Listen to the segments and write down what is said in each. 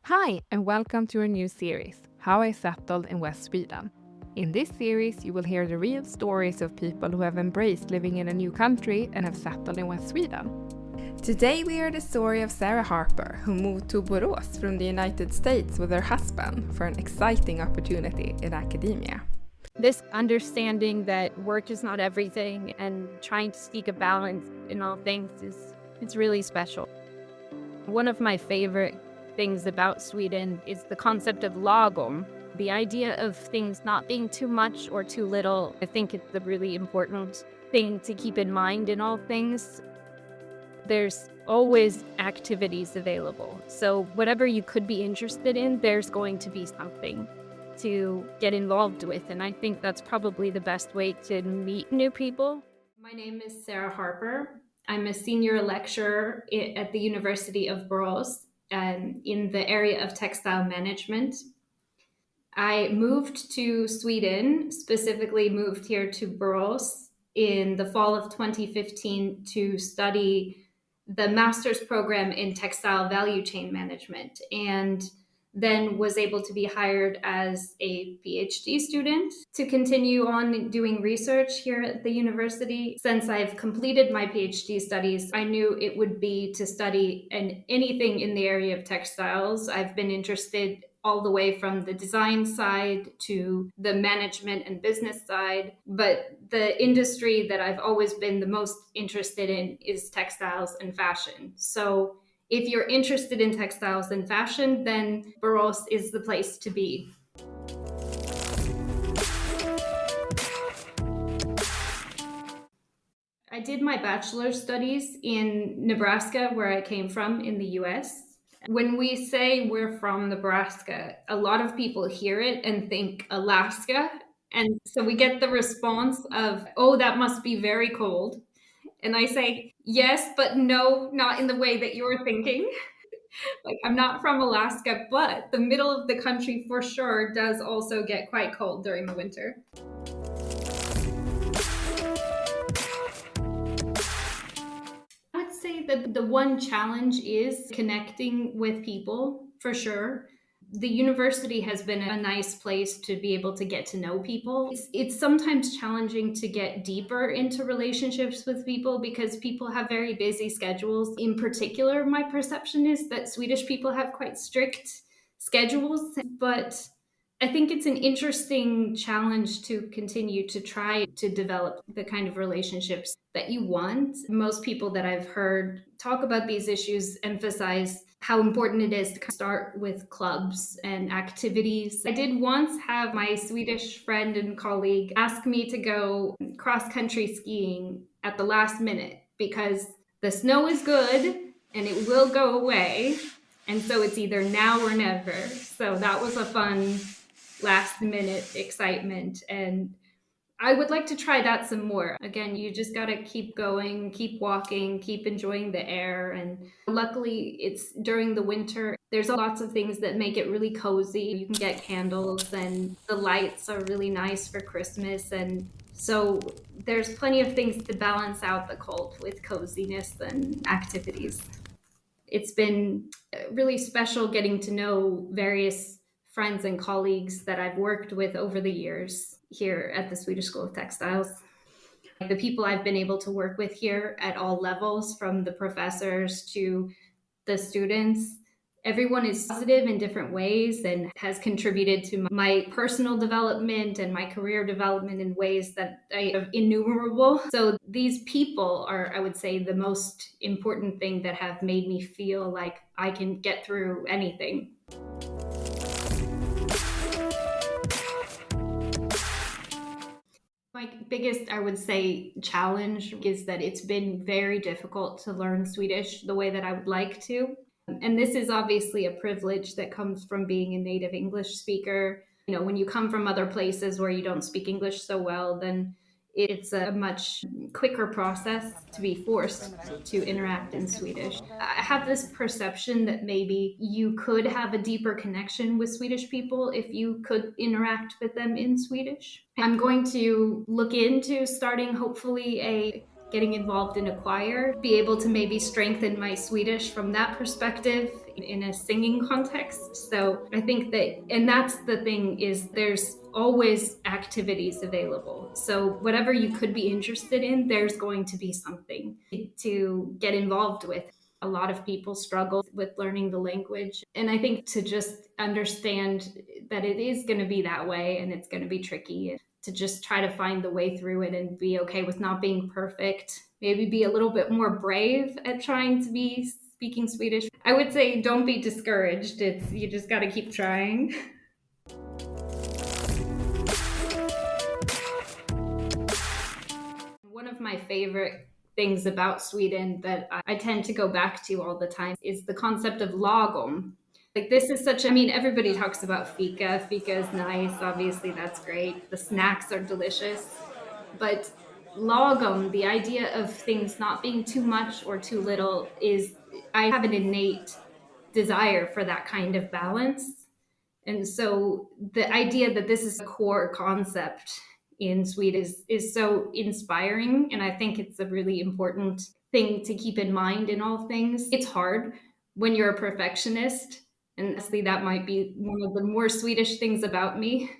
Hi, and welcome to our new series, How I Settled in West Sweden. In this series, you will hear the real stories of people who have embraced living in a new country and have settled in West Sweden. Today we hear the story of Sara Harper, who moved to Borås from the United States with her husband for an exciting opportunity in academia. This understanding that work is not everything and trying to seek a balance in all things it's really special. One of my favorite things about Sweden is the concept of Lagom, the idea of things not being too much or too little. I think it's a really important thing to keep in mind in all things. There's always activities available. So whatever you could be interested in, there's going to be something to get involved with. And I think that's probably the best way to meet new people. My name is Sara Harper. I'm a senior lecturer at the University of Borås in the area of textile management. I moved to Sweden, specifically moved here to Borås in the fall of 2015 to study the master's program in textile value chain management, and then was able to be hired as a PhD student to continue on doing research here at the university. Since I've completed my PhD studies, I knew it would be to study anything in the area of textiles. I've been interested all the way from the design side to the management and business side. But the industry that I've always been the most interested in is textiles and fashion. So if you're interested in textiles and fashion, then Borås is the place to be. I did my bachelor's studies in Nebraska, where I came from in the US. When we say we're from Nebraska, a lot of people hear it and think Alaska. And so we get the response of, oh, that must be very cold. And I say, yes, but no, not in the way that you're thinking. Like, I'm not from Alaska, but the middle of the country for sure does also get quite cold during the winter. I would say that the one challenge is connecting with people, for sure. The university has been a nice place to be able to get to know people. It's sometimes challenging to get deeper into relationships with people because people have very busy schedules. In particular, my perception is that Swedish people have quite strict schedules, but I think it's an interesting challenge to continue to try to develop the kind of relationships that you want. Most people that I've heard talk about these issues emphasize how important it is to start with clubs and activities. I did once have my Swedish friend and colleague ask me to go cross-country skiing at the last minute because the snow is good and it will go away. And so it's either now or never. So that was a fun last minute excitement. And I would like to try that some more. Again, you just got to keep going, keep walking, keep enjoying the air. And luckily, it's during the winter. There's lots of things that make it really cozy. You can get candles, and the lights are really nice for Christmas. And so there's plenty of things to balance out the cold with coziness and activities. It's been really special getting to know various friends and colleagues that I've worked with over the years here at the Swedish School of Textiles. The people I've been able to work with here at all levels, from the professors to the students, everyone is positive in different ways and has contributed to my personal development and my career development in ways that are innumerable. So these people are, I would say, the most important thing that have made me feel like I can get through anything. My biggest, I would say, challenge is that it's been very difficult to learn Swedish the way that I would like to. And this is obviously a privilege that comes from being a native English speaker. You know, when you come from other places where you don't speak English so well, then it's a much quicker process to be forced to interact in Swedish. I have this perception that maybe you could have a deeper connection with Swedish people if you could interact with them in Swedish. I'm going to look into starting, hopefully, getting involved in a choir, be able to maybe strengthen my Swedish from that perspective in a singing context. So I think that, and that's the thing, is there's always activities available. So whatever you could be interested in, there's going to be something to get involved with. A lot of people struggle with learning the language. And I think to just understand that it is going to be that way and it's going to be tricky, to just try to find the way through it and be okay with not being perfect. Maybe be a little bit more brave at trying to be speaking Swedish. I would say don't be discouraged. You just got to keep trying. One of my favorite things about Sweden that I tend to go back to all the time is the concept of lagom. Like, this is such, I mean, everybody talks about fika. Fika is nice. Obviously, that's great. The snacks are delicious. But lagom, the idea of things not being too much or too little, is, I have an innate desire for that kind of balance. And so the idea that this is a core concept in Sweden is so inspiring. And I think it's a really important thing to keep in mind in all things. It's hard when you're a perfectionist. And honestly, that might be one of the more Swedish things about me,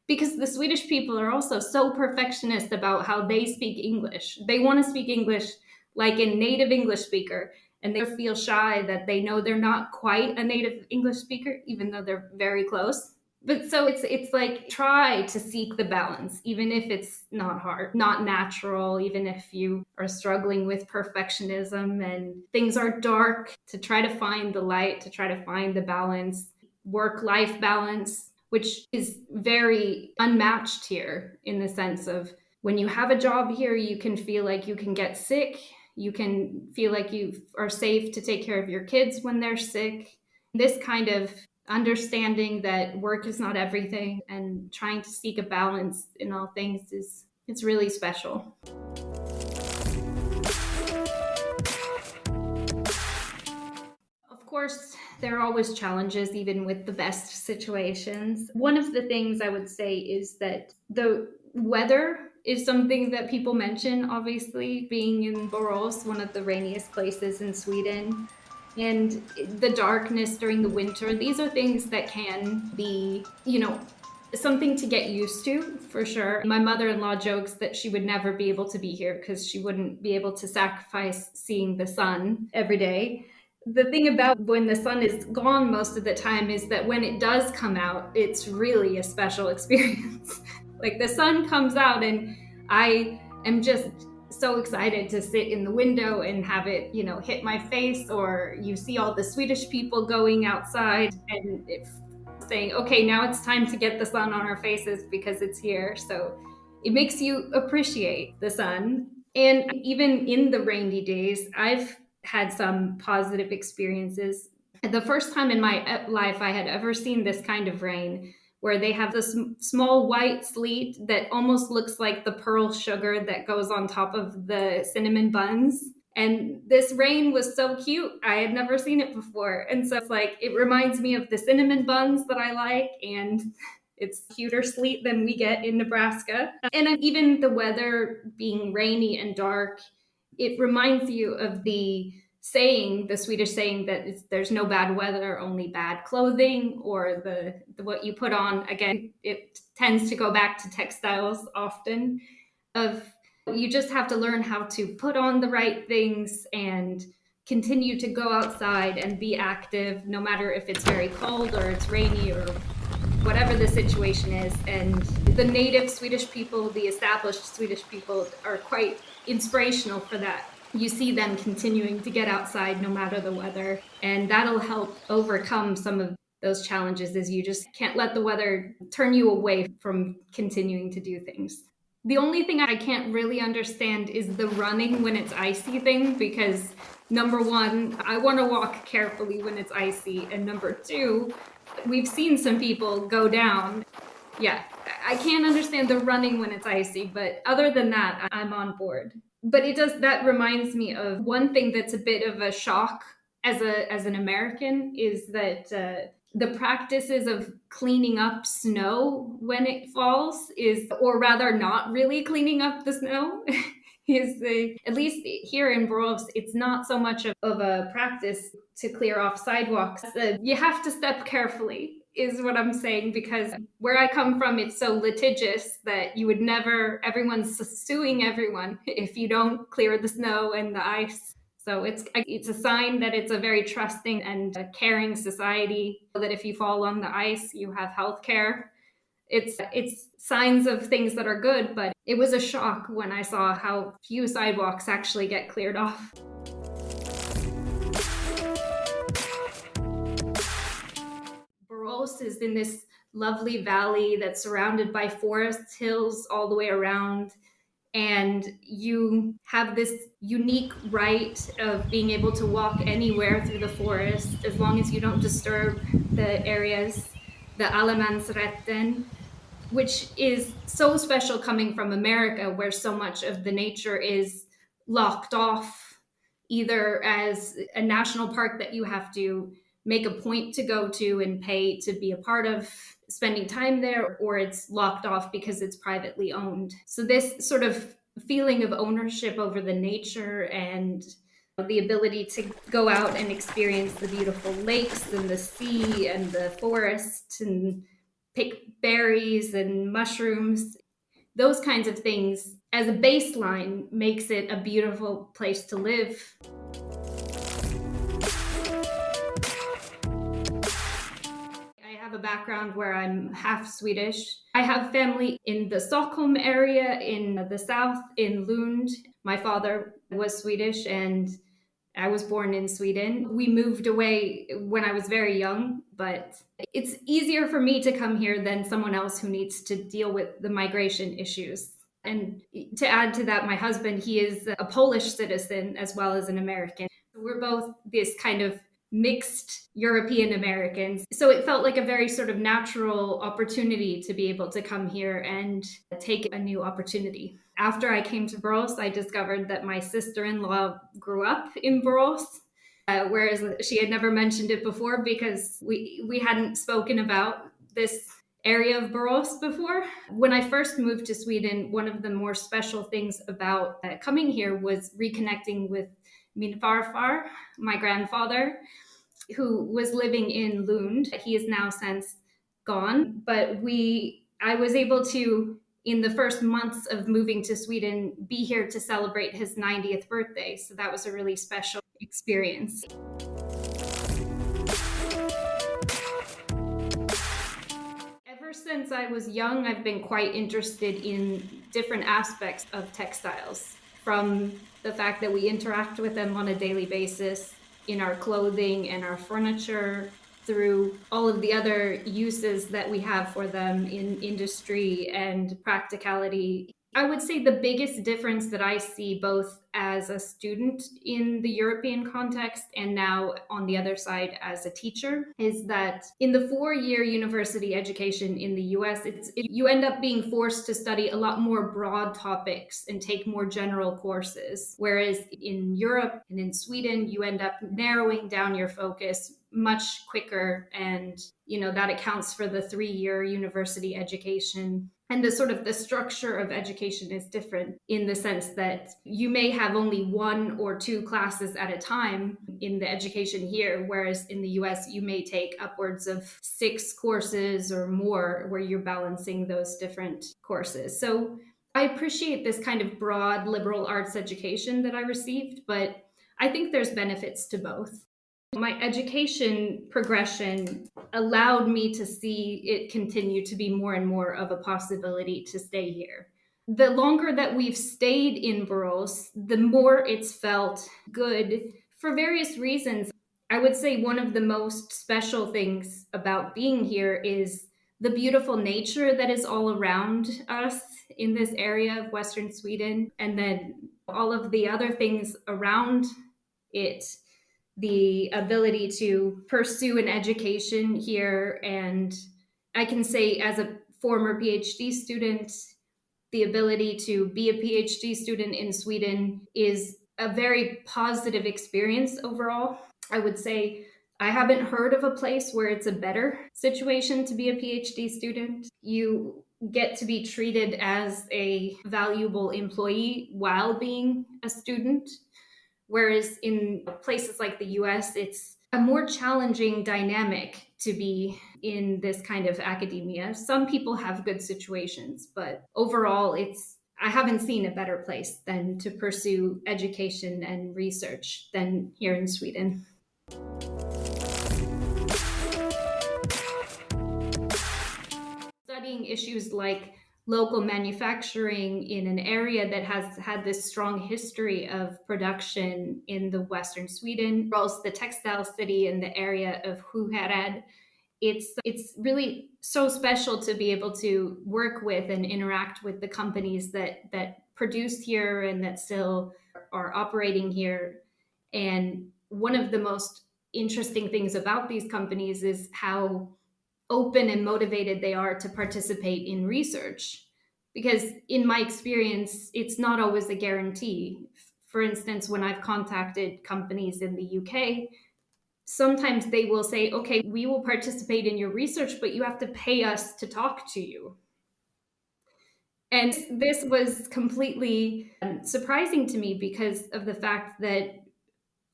because the Swedish people are also so perfectionist about how they speak English. They want to speak English like a native English speaker. And they feel shy that they know they're not quite a native English speaker, even though they're very close. But so it's like, try to seek the balance, even if it's not hard, not natural, even if you are struggling with perfectionism and things are dark, to try to find the light, to try to find the balance, work-life balance, which is very unmatched here, in the sense of, when you have a job here, you can feel like you can get sick. You can feel like you are safe to take care of your kids when they're sick. This kind of understanding that work is not everything and trying to seek a balance in all things it's really special. Of course, there are always challenges, even with the best situations. One of the things I would say is that the weather is something that people mention, obviously, being in Borås, one of the rainiest places in Sweden. And the darkness during the winter, these are things that can be, something to get used to, for sure. My mother-in-law jokes that she would never be able to be here because she wouldn't be able to sacrifice seeing the sun every day. The thing about when the sun is gone most of the time is that when it does come out, it's really a special experience. Like, the sun comes out and I am just so excited to sit in the window and have it, hit my face, or you see all the Swedish people going outside and saying, okay, now it's time to get the sun on our faces because it's here. So it makes you appreciate the sun. And even in the rainy days, I've had some positive experiences. The first time in my life I had ever seen this kind of rain, where they have this small white sleet that almost looks like the pearl sugar that goes on top of the cinnamon buns. And this rain was so cute. I had never seen it before. And so it's like, it reminds me of the cinnamon buns that I like, and it's cuter sleet than we get in Nebraska. And even the weather being rainy and dark, it reminds you of the Swedish saying that there's no bad weather, only bad clothing, or the what you put on. Again, it tends to go back to textiles often, of you just have to learn how to put on the right things and continue to go outside and be active, no matter if it's very cold or it's rainy or whatever the situation is. And the native Swedish people, the established Swedish people, are quite inspirational for that. You see them continuing to get outside no matter the weather, and that'll help overcome some of those challenges, is you just can't let the weather turn you away from continuing to do things. The only thing I can't really understand is the running when it's icy thing, because number one, I want to walk carefully when it's icy, and number two, we've seen some people go down. Yeah, I can't understand the running when it's icy, but other than that, I'm on board. But that reminds me of one thing that's a bit of a shock as an American, is that the practices of cleaning up snow when it falls or rather not really cleaning up the snow, is at least here in Borås, it's not so much of a practice to clear off sidewalks. You have to step carefully, is what I'm saying, because where I come from, it's so litigious that you would never, everyone's suing everyone if you don't clear the snow and the ice. So it's a sign that it's a very trusting and a caring society, that if you fall on the ice, you have health care. It's signs of things that are good, but it was a shock when I saw how few sidewalks actually get cleared off. Borås is in this lovely valley that's surrounded by forests, hills all the way around. And you have this unique right of being able to walk anywhere through the forest as long as you don't disturb the areas, the allemansrätten, which is so special coming from America, where so much of the nature is locked off, either as a national park that you have to make a point to go to and pay to be a part of spending time there, or it's locked off because it's privately owned. So this sort of feeling of ownership over the nature and the ability to go out and experience the beautiful lakes and the sea and the forest and pick berries and mushrooms, those kinds of things as a baseline makes it a beautiful place to live. I have a background where I'm half Swedish. I have family in the Stockholm area, in the south, in Lund. My father was Swedish and I was born in Sweden. We moved away when I was very young, but it's easier for me to come here than someone else who needs to deal with the migration issues. And to add to that, my husband, he is a Polish citizen as well as an American. We're both this kind of mixed European Americans. So it felt like a very sort of natural opportunity to be able to come here and take a new opportunity. After I came to Borås, I discovered that my sister-in-law grew up in Borås, whereas she had never mentioned it before because we hadn't spoken about this area of Borås before. When I first moved to Sweden, one of the more special things about coming here was reconnecting with min farfar, my grandfather, who was living in Lund. He is now since gone, but I was able to, in the first months of moving to Sweden, be here to celebrate his 90th birthday. So that was a really special experience. Ever since I was young, I've been quite interested in different aspects of textiles, from the fact that we interact with them on a daily basis in our clothing and our furniture, through all of the other uses that we have for them in industry and practicality. I would say the biggest difference that I see, both as a student in the European context and now on the other side as a teacher, is that in the 4-year university education in the US, you end up being forced to study a lot more broad topics and take more general courses. Whereas in Europe and in Sweden, you end up narrowing down your focus much quicker, and that accounts for the 3-year university education. And the structure of education is different in the sense that you may have only 1 or 2 classes at a time in the education here, whereas in the US you may take upwards of 6 courses or more, where you're balancing those different courses. So I appreciate this kind of broad liberal arts education that I received, but I think there's benefits to both. My education progression allowed me to see it continue to be more and more of a possibility to stay here. The longer that we've stayed in Borås, the more it's felt good for various reasons. I would say one of the most special things about being here is the beautiful nature that is all around us in this area of Western Sweden, and then all of the other things around it. The ability to pursue an education here. And I can say, as a former PhD student, the ability to be a PhD student in Sweden is a very positive experience overall. I would say I haven't heard of a place where it's a better situation to be a PhD student. You get to be treated as a valuable employee while being a student. Whereas in places like the US, it's a more challenging dynamic to be in this kind of academia. Some people have good situations, but overall, I haven't seen a better place than to pursue education and research than here in Sweden. Studying issues like local manufacturing in an area that has had this strong history of production in the Western Sweden, also the textile city in the area of Sjuhärad. It's really so special to be able to work with and interact with the companies that produced here and that still are operating here. And one of the most interesting things about these companies is how open and motivated they are to participate in research. Because in my experience, it's not always a guarantee. For instance, when I've contacted companies in the UK, sometimes they will say, okay, we will participate in your research, but you have to pay us to talk to you. And this was completely surprising to me because of the fact that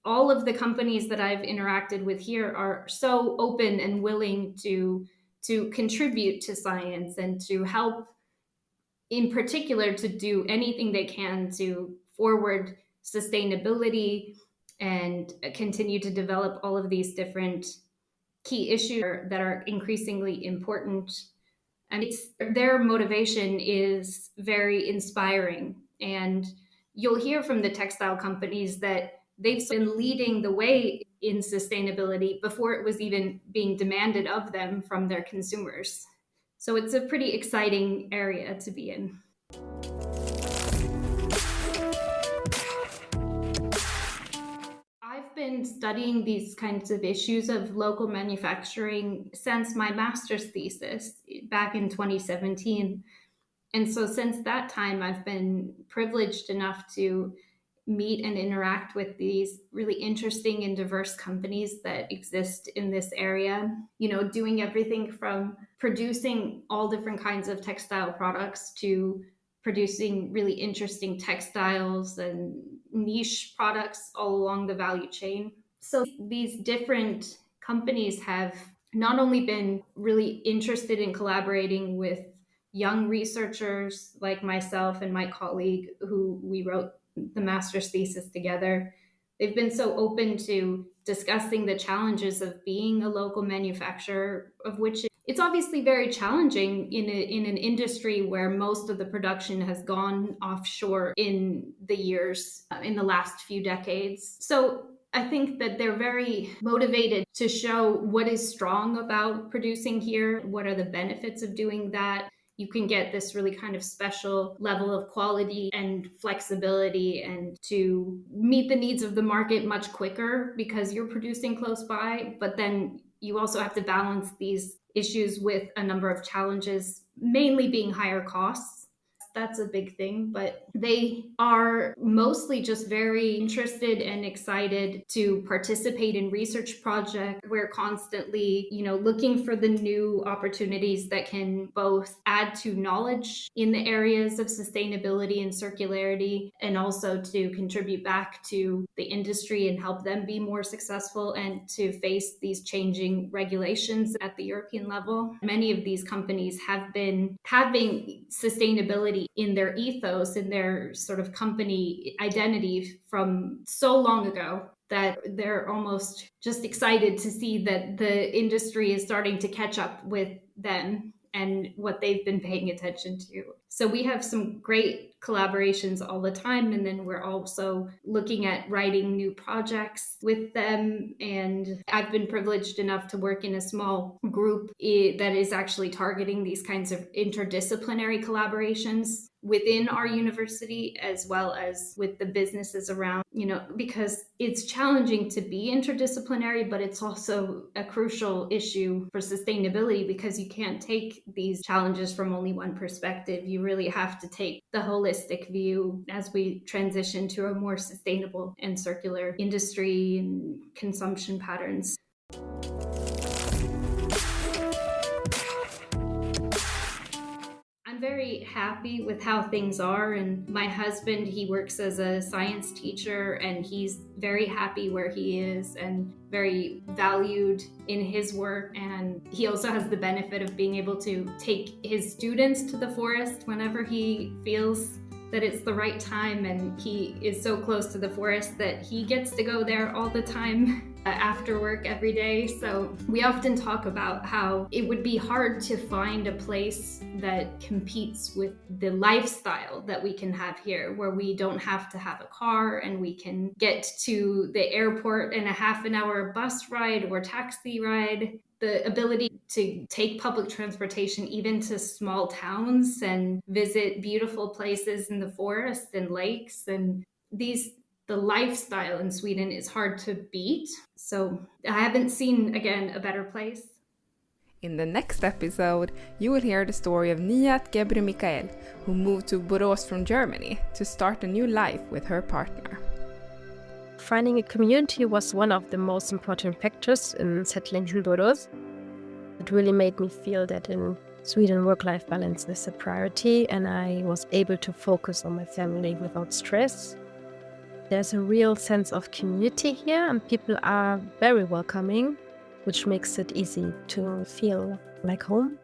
all of the companies that I've interacted with here are so open and willing to contribute to science and to help, in particular, to do anything they can to forward sustainability and continue to develop all of these different key issues that are increasingly important. And their motivation is very inspiring. And you'll hear from the textile companies that they've been leading the way in sustainability before it was even being demanded of them from their consumers. So it's a pretty exciting area to be in. I've been studying these kinds of issues of local manufacturing since my master's thesis back in 2017. And so since that time, I've been privileged enough to meet and interact with these really interesting and diverse companies that exist in this area, doing everything from producing all different kinds of textile products to producing really interesting textiles and niche products all along the value chain. So these different companies have not only been really interested in collaborating with young researchers like myself and my colleague who we wrote the master's thesis together. They've been so open to discussing the challenges of being a local manufacturer, of which it's obviously very challenging in an industry where most of the production has gone offshore in the last few decades. So I think that they're very motivated to show what is strong about producing here, what are the benefits of doing that. You can get this really kind of special level of quality and flexibility and to meet the needs of the market much quicker because you're producing close by. But then you also have to balance these issues with a number of challenges, mainly being higher costs. That's a big thing, but they are mostly just very interested and excited to participate in research projects. We're constantly, looking for the new opportunities that can both add to knowledge in the areas of sustainability and circularity, and also to contribute back to the industry and help them be more successful and to face these changing regulations at the European level. Many of these companies have been having sustainability in their ethos, in their sort of company identity from so long ago that they're almost just excited to see that the industry is starting to catch up with them and what they've been paying attention to. So we have some great collaborations all the time. And then we're also looking at writing new projects with them. And I've been privileged enough to work in a small group that is actually targeting these kinds of interdisciplinary collaborations within our university, as well as with the businesses around, because it's challenging to be interdisciplinary, but it's also a crucial issue for sustainability because you can't take these challenges from only one perspective. You really have to take the holistic view as we transition to a more sustainable and circular industry and consumption patterns. happy with how things are. And my husband, he works as a science teacher, and he's very happy where he is and very valued in his work. And he also has the benefit of being able to take his students to the forest whenever he feels that it's the right time, and he is so close to the forest that he gets to go there all the time after work every day. So we often talk about how it would be hard to find a place that competes with the lifestyle that we can have here, where we don't have to have a car and we can get to the airport in a half an hour bus ride or taxi ride. The ability to take public transportation even to small towns and visit beautiful places in the forest and lakes, and the lifestyle in Sweden is hard to beat. So I haven't seen, again, a better place. In the next episode, you will hear the story of Nihat Gebru Mikael, who moved to Borås from Germany to start a new life with her partner. Finding a community was one of the most important factors in settling in Borås. It really made me feel that in Sweden, work-life balance is a priority, and I was able to focus on my family without stress. There's a real sense of community here, and people are very welcoming, which makes it easy to feel like home.